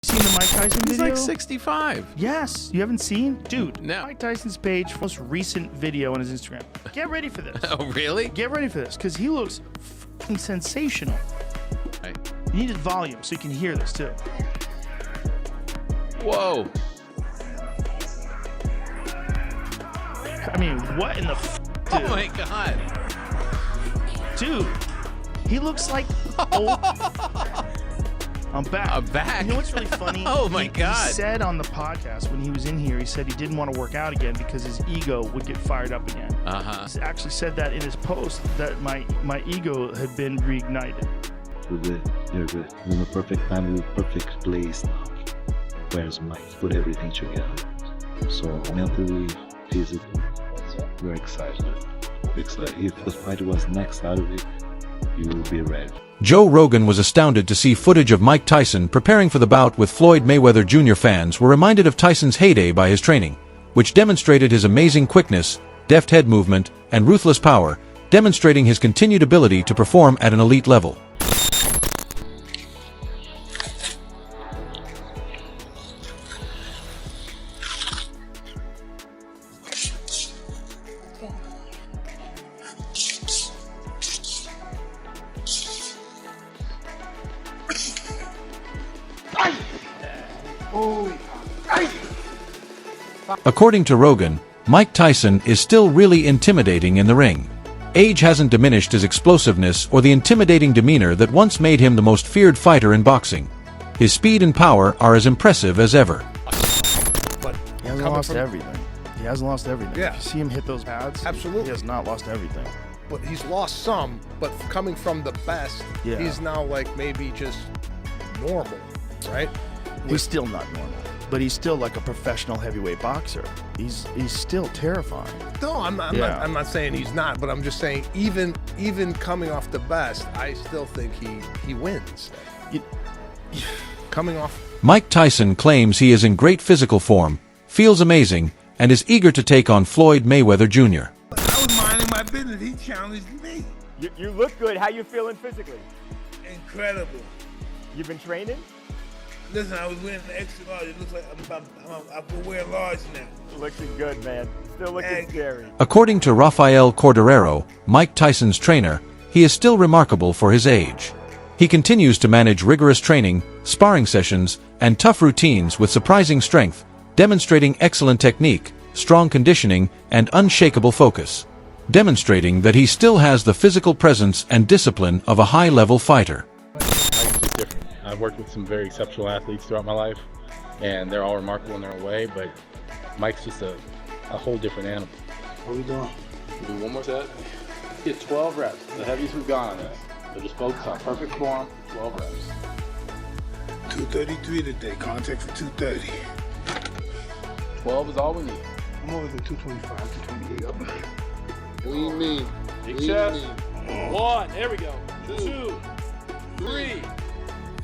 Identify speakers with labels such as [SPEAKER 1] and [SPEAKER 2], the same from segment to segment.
[SPEAKER 1] Seen the Mike Tyson
[SPEAKER 2] He's
[SPEAKER 1] video?
[SPEAKER 2] like 65.
[SPEAKER 1] Yes, you haven't seen? Dude,
[SPEAKER 2] No.
[SPEAKER 1] Mike Tyson's page, most recent video on his Instagram. Get ready for this.
[SPEAKER 2] Oh, really?
[SPEAKER 1] Get ready for this, because he looks fucking sensational.
[SPEAKER 2] Hey.
[SPEAKER 1] You needed volume so you can hear this too.
[SPEAKER 2] Whoa.
[SPEAKER 1] I mean, what in the dude?
[SPEAKER 2] Oh my God.
[SPEAKER 1] Dude, he looks like old. I'm back.
[SPEAKER 2] I'm back.
[SPEAKER 1] You know what's really funny?
[SPEAKER 2] Oh my God.
[SPEAKER 1] He said on the podcast when he was in here, he said he didn't want to work out again because his ego would get fired up again. He actually said that in his post that my ego had been reignited.
[SPEAKER 3] We're good. You're good. We're in the perfect time, we're in the perfect place now. Where's Mike? Put everything together. So mentally, physically, we're excited. If the fight was next Saturday, you will be ready.
[SPEAKER 4] Joe Rogan was astounded to see footage of Mike Tyson preparing for the bout with Floyd Mayweather Jr. Fans were reminded of Tyson's heyday by his training, which demonstrated his amazing quickness, deft head movement, and ruthless power, demonstrating his continued ability to perform at an elite level. According to Rogan, Mike Tyson is still really intimidating in the ring. Age hasn't diminished his explosiveness or the intimidating demeanor that once made him the most feared fighter in boxing. His speed and power are as impressive as ever.
[SPEAKER 5] But
[SPEAKER 1] He hasn't lost everything. He hasn't lost everything.
[SPEAKER 5] Yeah.
[SPEAKER 1] If you see him hit those pads,
[SPEAKER 5] Absolutely.
[SPEAKER 1] he has not lost everything.
[SPEAKER 5] but he's lost some. But coming from the best,
[SPEAKER 1] Yeah.
[SPEAKER 5] he's now like maybe just normal, right?
[SPEAKER 1] He's still not normal, but he's still like a professional heavyweight boxer. He's still terrifying.
[SPEAKER 5] No, I'm not saying he's not, but I'm just saying even coming off the best, I still think he wins.
[SPEAKER 1] You-
[SPEAKER 5] Coming off.
[SPEAKER 4] Mike Tyson claims he is in great physical form, feels amazing, and is eager to take on Floyd Mayweather Jr.
[SPEAKER 6] I was minding my business. He challenged me.
[SPEAKER 7] You look good. How you feeling physically?
[SPEAKER 6] Incredible.
[SPEAKER 7] You've been training?
[SPEAKER 6] Listen, I was wearing the extra large. It looks like I'm wearing large now.
[SPEAKER 7] Looking good, man. Still looking
[SPEAKER 6] Thank you.
[SPEAKER 7] scary.
[SPEAKER 4] According to Rafael Corderero, Mike Tyson's trainer, he is still remarkable for his age. He continues to manage rigorous training, sparring sessions, and tough routines with surprising strength, demonstrating excellent technique, strong conditioning, and unshakable focus, demonstrating that he still has the physical presence and discipline of a high-level fighter.
[SPEAKER 8] Mike's just different. I've worked with some very exceptional athletes throughout my life, and they're all remarkable in their own way, but Mike's just a whole different animal.
[SPEAKER 3] What are we doing?
[SPEAKER 8] We'll do one more set. Get 12 reps, the heaviest we've gone on this. So just focus on perfect form, 12 reps.
[SPEAKER 6] 233 today. Contact for 230.
[SPEAKER 8] 12 is all we need.
[SPEAKER 6] I'm over the 225, 228 up.
[SPEAKER 5] What do you mean?
[SPEAKER 9] Big chest. 1, there we go. 2, 3,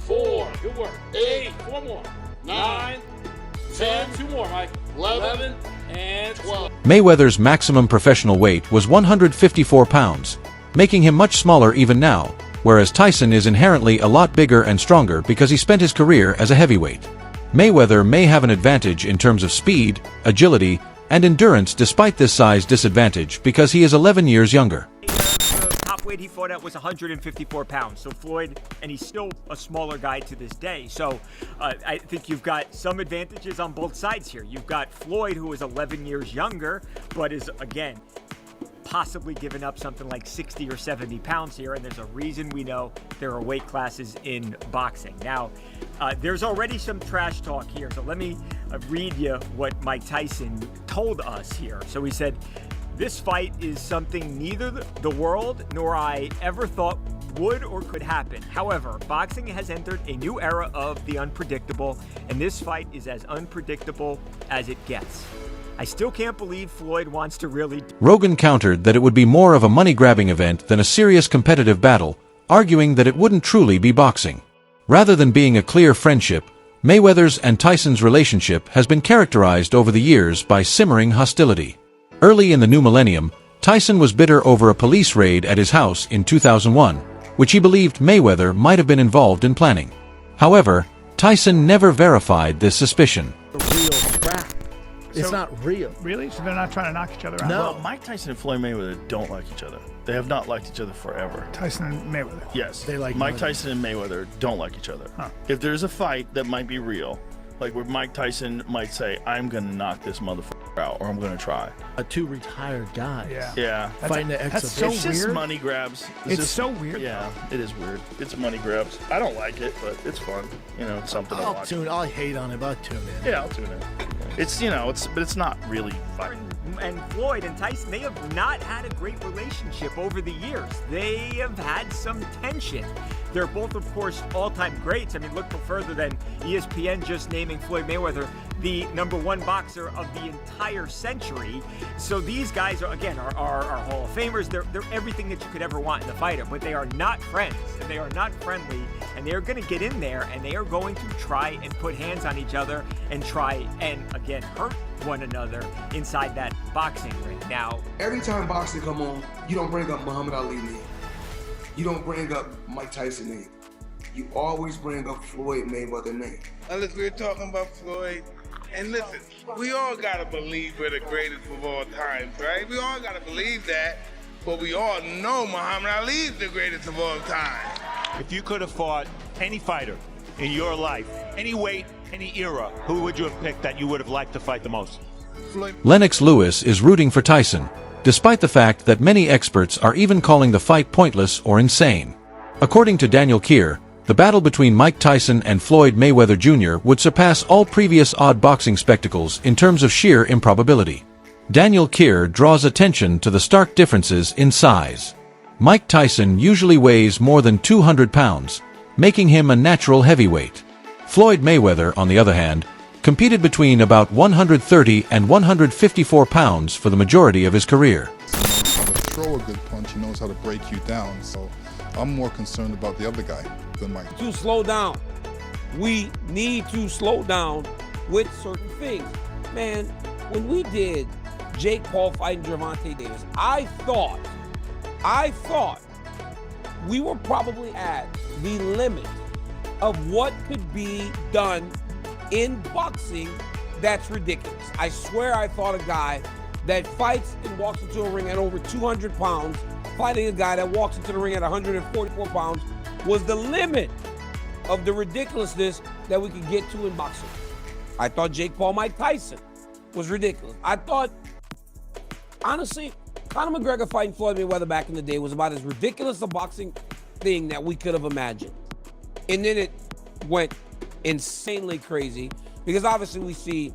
[SPEAKER 9] 4, good work. 8, 4 more. 9, 10, 2 more, Mike. 11, and 12.
[SPEAKER 4] Mayweather's maximum professional weight was 154 pounds, making him much smaller even now, whereas Tyson is inherently a lot bigger and stronger because he spent his career as a heavyweight. Mayweather may have an advantage in terms of speed, agility, and endurance despite this size disadvantage because he is 11 years younger.
[SPEAKER 7] The top weight he fought at was 154 pounds. So Floyd, and he's still a smaller guy to this day. So I think you've got some advantages on both sides here. You've got Floyd, who is 11 years younger, but is, again, possibly given up something like 60 or 70 pounds here, and there's a reason we know there are weight classes in boxing. Now, there's already some trash talk here, so let me read you what Mike Tyson told us here. So he said, "This fight is something neither the world nor I ever thought would or could happen. However, boxing has entered a new era of the unpredictable, and this fight is as unpredictable as it gets. I still can't believe Floyd wants to really..."
[SPEAKER 4] Rogan countered that it would be more of a money-grabbing event than a serious competitive battle, arguing that it wouldn't truly be boxing. Rather than being a clear friendship, Mayweather's and Tyson's relationship has been characterized over the years by simmering hostility. Early in the new millennium, Tyson was bitter over a police raid at his house in 2001, which he believed Mayweather might have been involved in planning. However, Tyson never verified this suspicion.
[SPEAKER 5] A real scrap. It's
[SPEAKER 1] So-
[SPEAKER 5] not real.
[SPEAKER 1] Really? So they're not trying to knock each other out?
[SPEAKER 5] No.
[SPEAKER 1] Well, Mike Tyson and Floyd Mayweather don't like each other. They have not liked each other forever.
[SPEAKER 10] Tyson and Mayweather.
[SPEAKER 1] Yes.
[SPEAKER 5] They like
[SPEAKER 1] Mike
[SPEAKER 5] Mayweather.
[SPEAKER 1] Tyson and Mayweather don't like each other.
[SPEAKER 10] Huh.
[SPEAKER 1] If there's a fight that might be real, like where Mike Tyson might say, I'm going to knock this motherfucker out, or I'm going to try.
[SPEAKER 5] Two retired guys.
[SPEAKER 10] Yeah.
[SPEAKER 1] Yeah.
[SPEAKER 5] Fighting the
[SPEAKER 10] that's
[SPEAKER 5] exhibition.
[SPEAKER 10] so
[SPEAKER 1] It's just
[SPEAKER 10] weird.
[SPEAKER 1] money grabs.
[SPEAKER 10] It's so weird.
[SPEAKER 1] Yeah, it is weird. It's money grabs. I don't like it, but it's fun. You know, it's something to watch.
[SPEAKER 5] I'll hate on it, but I'll tune in.
[SPEAKER 1] Yeah, I'll tune in. It's, you know, but it's not really fighting.
[SPEAKER 7] And Floyd and Tyson, they have not had a great relationship over the years. They have had some tension. They're both, of course, all-time greats. I mean, look no further than ESPN just naming Floyd Mayweather the #1 boxer of the entire century. So these guys are, again, are Hall of Famers. They're everything that you could ever want in a fighter, but they are not friends, and they are not friendly, and they are going to get in there, and they are going to try and put hands on each other and try and, again, hurt one another inside that boxing ring. Now,
[SPEAKER 11] every time boxing come on, you don't bring up Muhammad Ali name. You don't bring up Mike Tyson name. You always bring up Floyd Mayweather name.
[SPEAKER 6] Unless we're talking about Floyd. And listen, we all gotta believe we're the greatest of all time, right? We all gotta believe that, but we all know Muhammad Ali is the greatest of all time.
[SPEAKER 12] If you could have fought any fighter in your life, any weight, any era, who would you have picked that you would have liked to fight the most?
[SPEAKER 11] Floyd.
[SPEAKER 4] Lennox Lewis is rooting for Tyson, despite the fact that many experts are even calling the fight pointless or insane. According to Daniel Keir, the battle between Mike Tyson and Floyd Mayweather Jr. would surpass all previous odd boxing spectacles in terms of sheer improbability. Daniel Keir draws attention to the stark differences in size. Mike Tyson usually weighs more than 200 pounds, making him a natural heavyweight. Floyd Mayweather, on the other hand, competed between about 130 and 154 pounds for the majority of his career.
[SPEAKER 13] He knows how to throw a good punch, he knows how to break you down, so I'm more concerned about the other guy than Mike.
[SPEAKER 9] To slow down. We need to slow down with certain things. Man, when we did Jake Paul fighting Gervonta Davis, I thought we were probably at the limit of what could be done in boxing that's ridiculous. I swear I thought a guy that fights and walks into a ring at over 200 pounds, fighting a guy that walks into the ring at 144 pounds, was the limit of the ridiculousness that we could get to in boxing. I thought Jake Paul, Mike Tyson was ridiculous. I thought, honestly, Conor McGregor fighting Floyd Mayweather back in the day was about as ridiculous a boxing thing that we could have imagined. And then it went insanely crazy because obviously we see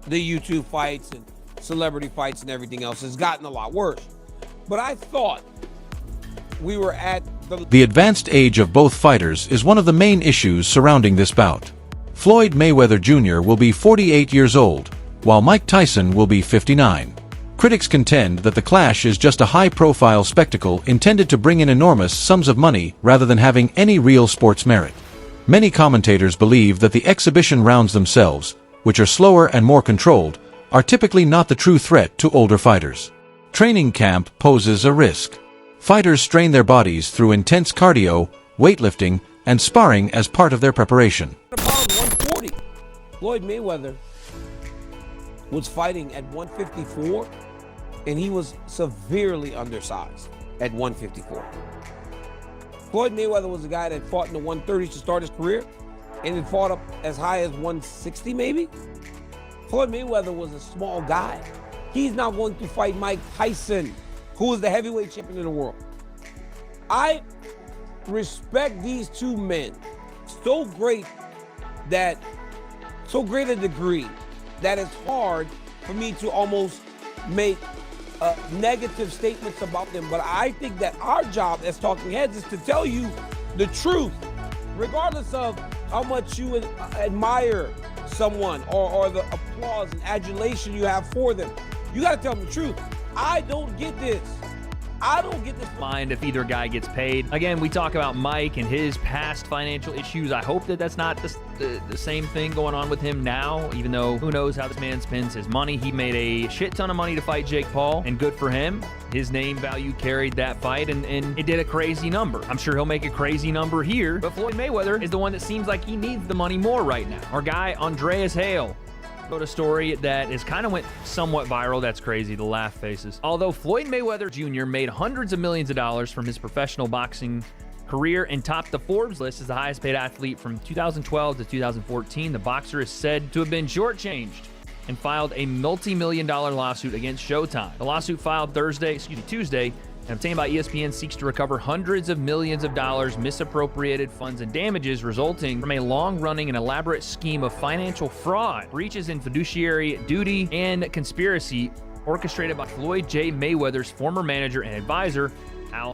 [SPEAKER 9] the YouTube fights and celebrity fights and everything else has gotten a lot worse. But I thought we were at
[SPEAKER 4] The advanced age of both fighters is one of the main issues surrounding this bout. Floyd Mayweather Jr. will be 48 years old, while Mike Tyson will be 59. Critics contend that the clash is just a high-profile spectacle intended to bring in enormous sums of money rather than having any real sports merit. Many commentators believe that the exhibition rounds themselves, which are slower and more controlled, are typically not the true threat to older fighters. Training camp poses a risk. Fighters strain their bodies through intense cardio, weightlifting, and sparring as part of their preparation.
[SPEAKER 9] 140. Floyd Mayweather was fighting at 154, and he was severely undersized at 154. Floyd Mayweather was a guy that fought in the 130s to start his career, and then fought up as high as 160 maybe. Floyd Mayweather was a small guy. He's now going to fight Mike Tyson, who is the heavyweight champion in the world. I respect these two men so great a degree that it's hard for me to almost make negative statements about them. But I think that our job as talking heads is to tell you the truth, regardless of how much you admire someone or the applause and adulation you have for them. You got to tell them the truth. I don't get this.
[SPEAKER 10] I don't get this mind if either guy gets paid. Again, we talk about Mike and his past financial issues. I hope that that's not the same thing going on with him now, even though who knows how this man spends his money. He made a shit ton of money to fight Jake Paul, and good for him. His name value carried that fight, and it did a crazy number. I'm sure he'll make a crazy number here, but Floyd Mayweather is the one that seems like he needs the money more right now. Our guy, Andreas Hale, wrote a story that is kind of went somewhat viral. That's crazy, the laugh faces. Although Floyd Mayweather Jr. made hundreds of millions of dollars from his professional boxing career and topped the Forbes list as the highest paid athlete from 2012 to 2014, the boxer is said to have been shortchanged and filed a multi-million-dollar lawsuit against Showtime. The lawsuit filed Tuesday, and obtained by ESPN seeks to recover hundreds of millions of dollars misappropriated funds and damages resulting from a long-running and elaborate scheme of financial fraud, breaches in fiduciary duty, and conspiracy orchestrated by Floyd J. Mayweather's former manager and advisor,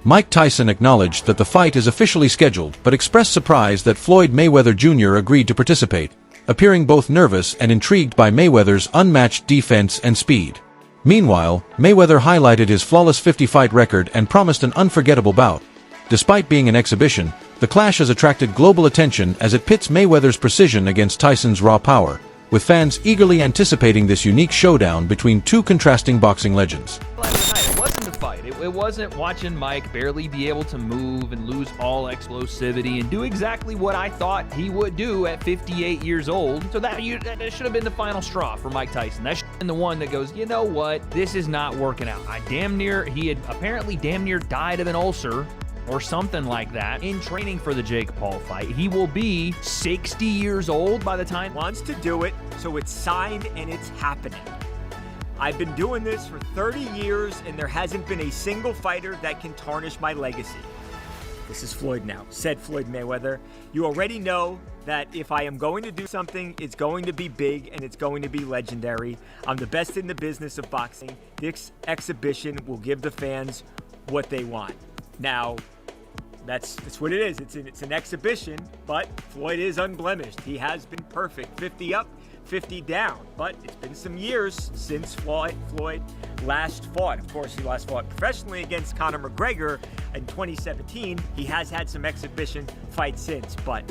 [SPEAKER 4] Mike Tyson acknowledged that the fight is officially scheduled, but expressed surprise that Floyd Mayweather Jr. agreed to participate, appearing both nervous and intrigued by Mayweather's unmatched defense and speed. Meanwhile, Mayweather highlighted his flawless 50-fight record and promised an unforgettable bout. Despite being an exhibition, the clash has attracted global attention as it pits Mayweather's precision against Tyson's raw power, with fans eagerly anticipating this unique showdown between two contrasting boxing legends.
[SPEAKER 10] It wasn't the fight. It wasn't watching Mike barely be able to move and lose all explosivity and do exactly what I thought he would do at 58 years old. So that should have been the final straw for Mike Tyson. That should have been the one that goes, you know what? This is not working out. He had apparently damn near died of an ulcer or something like that in training for the Jake Paul fight. He will be 60 years old by the time
[SPEAKER 7] he wants to do it, so it's signed and it's happening. I've been doing this for 30 years, and there hasn't been a single fighter that can tarnish my legacy. This is Floyd now, said Floyd Mayweather. You already know that if I am going to do something, it's going to be big and it's going to be legendary. I'm the best in the business of boxing. This exhibition will give the fans what they want. Now, that's what it is. It's an exhibition, but Floyd is unblemished. He has been perfect. 50 up, 50 down, but it's been some years since Floyd last fought. Of course, he last fought professionally against Conor McGregor in 2017. He has had some exhibition fights since, but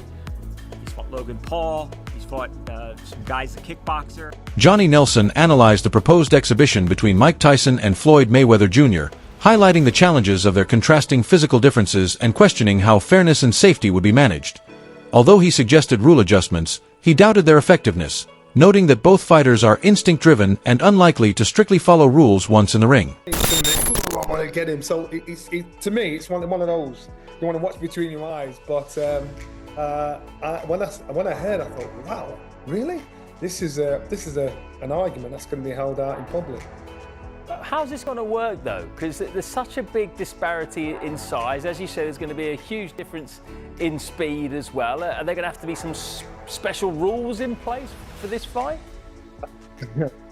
[SPEAKER 7] he's fought Logan Paul. He's fought some guys, a kickboxer.
[SPEAKER 4] Johnny Nelson analyzed the proposed exhibition between Mike Tyson and Floyd Mayweather Jr., highlighting the challenges of their contrasting physical differences and questioning how fairness and safety would be managed. Although he suggested rule adjustments, he doubted their effectiveness, noting that both fighters are instinct-driven and unlikely to strictly follow rules once in the ring.
[SPEAKER 11] I want to get him. So to me, it's one of those you want to watch between your eyes. But when I heard, I thought, wow, really? This is an argument that's going to be held out in public.
[SPEAKER 14] How's this going to work though? Because there's such a big disparity in size. As you said, there's going to be a huge difference in speed as well. Are there going to have to be some special rules in place for this fight?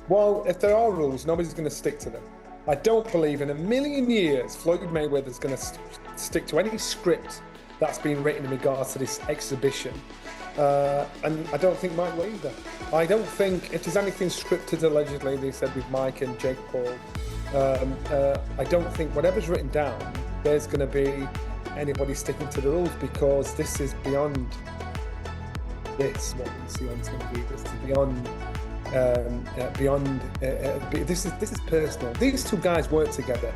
[SPEAKER 11] Well, if there are rules, nobody's going to stick to them. I don't believe in a million years Floyd Mayweather's going to stick to any script that's been written in regards to this exhibition. And I don't think Mike will either. I don't think, if there's anything scripted, allegedly, they said with Mike and Jake Paul, I don't think whatever's written down, there's going to be anybody sticking to the rules, because this is beyond this, what we see on TV. This is this is personal. These two guys worked together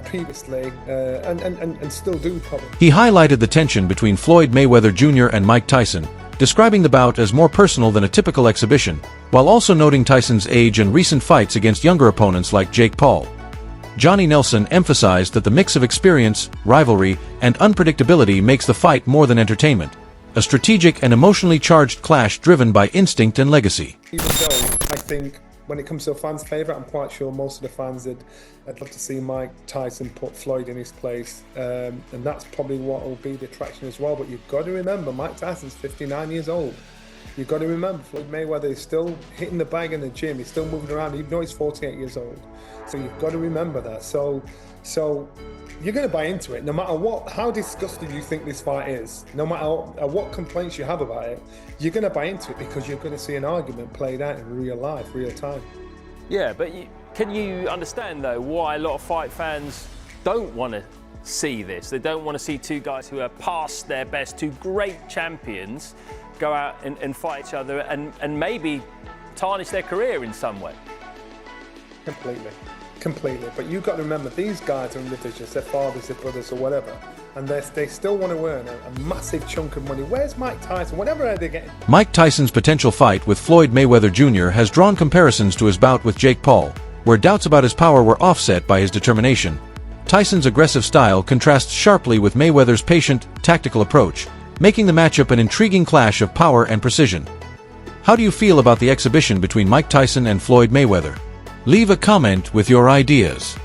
[SPEAKER 11] previously and still do probably.
[SPEAKER 4] He highlighted the tension between Floyd Mayweather Jr. and Mike Tyson, describing the bout as more personal than a typical exhibition, while also noting Tyson's age and recent fights against younger opponents like Jake Paul. Johnny Nelson emphasized that the mix of experience, rivalry, and unpredictability makes the fight more than entertainment, a strategic and emotionally charged clash driven by instinct and legacy.
[SPEAKER 11] Even though I think when it comes to a fan's favourite, I'm quite sure most of the fans I'd love to see Mike Tyson put Floyd in his place, and that's probably what will be the attraction as well. But you've got to remember, Mike Tyson's 59 years old. You've got to remember, Floyd Mayweather is still hitting the bag in the gym. He's still moving around, even though he's 48 years old. So you've got to remember that. So you're going to buy into it, no matter how disgusting you think this fight is, no matter what complaints you have about it, you're going to buy into it because you're going to see an argument played out in real life, real time.
[SPEAKER 14] Yeah, but can you understand though why a lot of fight fans don't want to see this. They don't want to see two guys who are past their best, two great champions, go out and fight each other and maybe tarnish their career in some way.
[SPEAKER 11] Completely. But you've got to remember, these guys are in divisions, their fathers, their brothers, or whatever, and they still want to earn a massive chunk of money. Where's Mike Tyson? Whatever they're getting.
[SPEAKER 4] Mike Tyson's potential fight with Floyd Mayweather Jr. has drawn comparisons to his bout with Jake Paul, where doubts about his power were offset by his determination. Tyson's aggressive style contrasts sharply with Mayweather's patient, tactical approach, making the matchup an intriguing clash of power and precision. How do you feel about the exhibition between Mike Tyson and Floyd Mayweather? Leave a comment with your ideas.